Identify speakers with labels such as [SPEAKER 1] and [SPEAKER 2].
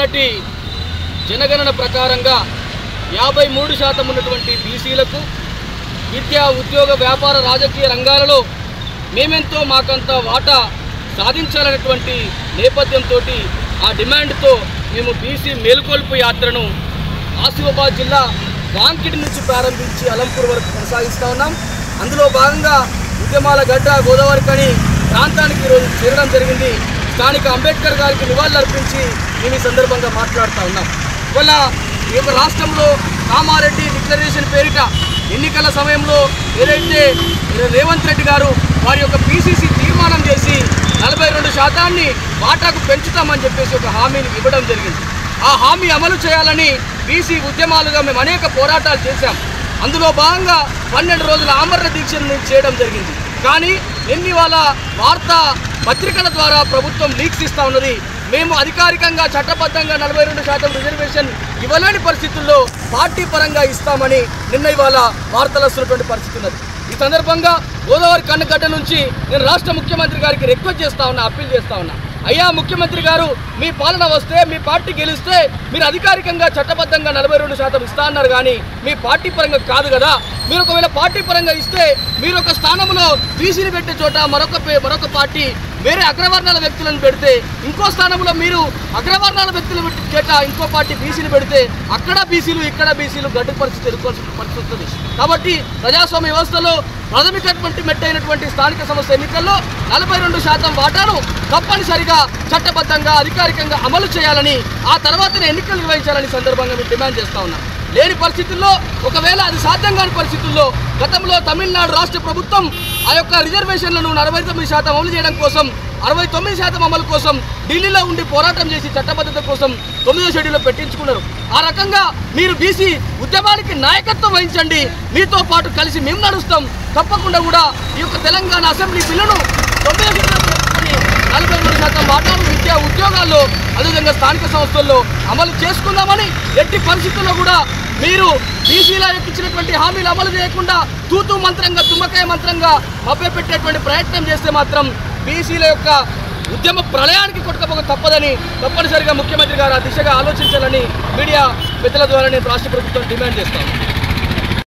[SPEAKER 1] మొన్నటి జనగణన ప్రకారంగా 53% ఉన్నటువంటి బీసీలకు విద్యా ఉద్యోగ వ్యాపార రాజకీయ రంగాలలో మేమెంతో మాకంత వాటా సాధించాలనేటువంటి నేపథ్యంతో ఆ డిమాండ్తో మేము బీసీ మేలుకొల్పు యాత్రను ఆసిఫాబాద్ జిల్లా వాంకిడి నుంచి ప్రారంభించి అలంపూర్ వరకు కొనసాగిస్తూ ఉన్నాం. అందులో భాగంగా ఉద్యమాల గడ్డ గోదావరికని ప్రాంతానికి ఈరోజు చేరడం జరిగింది. స్థానిక అంబేద్కర్ గారికి నివాళులర్పించి మేము ఈ సందర్భంగా మాట్లాడుతూ ఉన్నాం. ఇవాళ ఈ యొక్క రాష్ట్రంలో కామారెడ్డి డిక్లరేషన్ పేరిట ఎన్నికల సమయంలో ఏదైతే రేవంత్ రెడ్డి గారు వారి యొక్క పీసీసీ తీర్మానం చేసి 42% వాటాకు పెంచుతామని చెప్పేసి ఒక హామీని ఇవ్వడం జరిగింది. ఆ హామీ అమలు చేయాలని బీసీ ఉద్యమాలుగా మేము అనేక పోరాటాలు చేశాం. అందులో భాగంగా 12 రోజుల ఆమరణ దీక్షను చేయడం జరిగింది. కానీ వాళ్ళ వార్తా పత్రికల ద్వారా ప్రభుత్వం లీక్స్ ఇస్తూ ఉన్నది. మేము అధికారికంగా చట్టబద్ధంగా 42% రిజర్వేషన్ ఇవ్వలేని పరిస్థితుల్లో పార్టీ పరంగా ఇస్తామని ఇవాళ వార్తలు వస్తున్నటువంటి పరిస్థితి ఉన్నది. ఈ సందర్భంగా గోదావరి కన్నగడ్డ నుంచి నేను రాష్ట్ర ముఖ్యమంత్రి గారికి రిక్వెస్ట్ చేస్తా ఉన్నా, అప్పీల్ చేస్తా ఉన్నా. అయ్యా ముఖ్యమంత్రి గారు, మీ పాలన వస్తే, మీ పార్టీ గెలిస్తే మీరు అధికారికంగా చట్టబద్ధంగా 42% ఇస్తా అన్నారు. కానీ మీ పార్టీ పరంగా కాదు కదా. మీరు ఒకవేళ పార్టీ పరంగా ఇస్తే మీరు ఒక స్థానంలో బీసీని పెట్టే చోట మరొక పార్టీ వేరే అగ్రవర్ణాల వ్యక్తులను పెడితే, ఇంకో స్థానంలో మీరు అగ్రవర్ణాల వ్యక్తులు చేట ఇంకో పార్టీ బీసీని పెడితే అక్కడ బీసీలు ఇక్కడ బీసీలు గడ్డు పరిస్థితి ఎదుర్కోవాల్సిన పరిస్థితి వస్తుంది. కాబట్టి ప్రజాస్వామ్య వ్యవస్థలో ప్రాథమికటువంటి మెట్టైనటువంటి స్థానిక సంస్థ ఎన్నికల్లో 42% వాటాను తప్పనిసరిగా చట్టబద్ధంగా అధికారికంగా అమలు చేయాలని, ఆ తర్వాతనే ఎన్నికలు నిర్వహించాలని సందర్భంగా మేము డిమాండ్ చేస్తా ఉన్నాం. లేని పరిస్థితుల్లో, ఒకవేళ అది సాధ్యం కాని పరిస్థితుల్లో గతంలో తమిళనాడు రాష్ట్ర ప్రభుత్వం ఆ యొక్క రిజర్వేషన్లను 49% అమలు చేయడం కోసం, 69% అమలు కోసం ఢిల్లీలో ఉండి పోరాటం చేసి చట్టబద్ధత కోసం 9వ షెడ్యూల్లో పెట్టించుకున్నారు. ఆ రకంగా మీరు బీసీ ఉద్యమానికి నాయకత్వం వహించండి, మీతో పాటు కలిసి మేము నడుస్తాం. తప్పకుండా కూడా ఈ యొక్క తెలంగాణ అసెంబ్లీ బిల్లును 9వ షెడ్యూల్లో 43% వాటాను విద్యా ఉద్యోగాల్లో అదేవిధంగా స్థానిక సంస్థల్లో అమలు చేసుకుందామని, ఎట్టి పరిస్థితుల్లో కూడా మీరు బీసీల ఇచ్చినటువంటి హామీలు అమలు చేయకుండా తూతూ మంత్రంగా తుమ్మకాయ మంత్రంగా మభ్యపెట్టేటువంటి ప్రయత్నం చేస్తే మాత్రం బీసీల యొక్క ఉద్యమ ప్రళయానికి కొట్టుకపోక తప్పదని తప్పనిసరిగా ముఖ్యమంత్రి గారు ఆ దిశగా ఆలోచించాలని మీడియా పెద్దల ద్వారా నేను రాష్ట్ర ప్రభుత్వం డిమాండ్ చేస్తాను.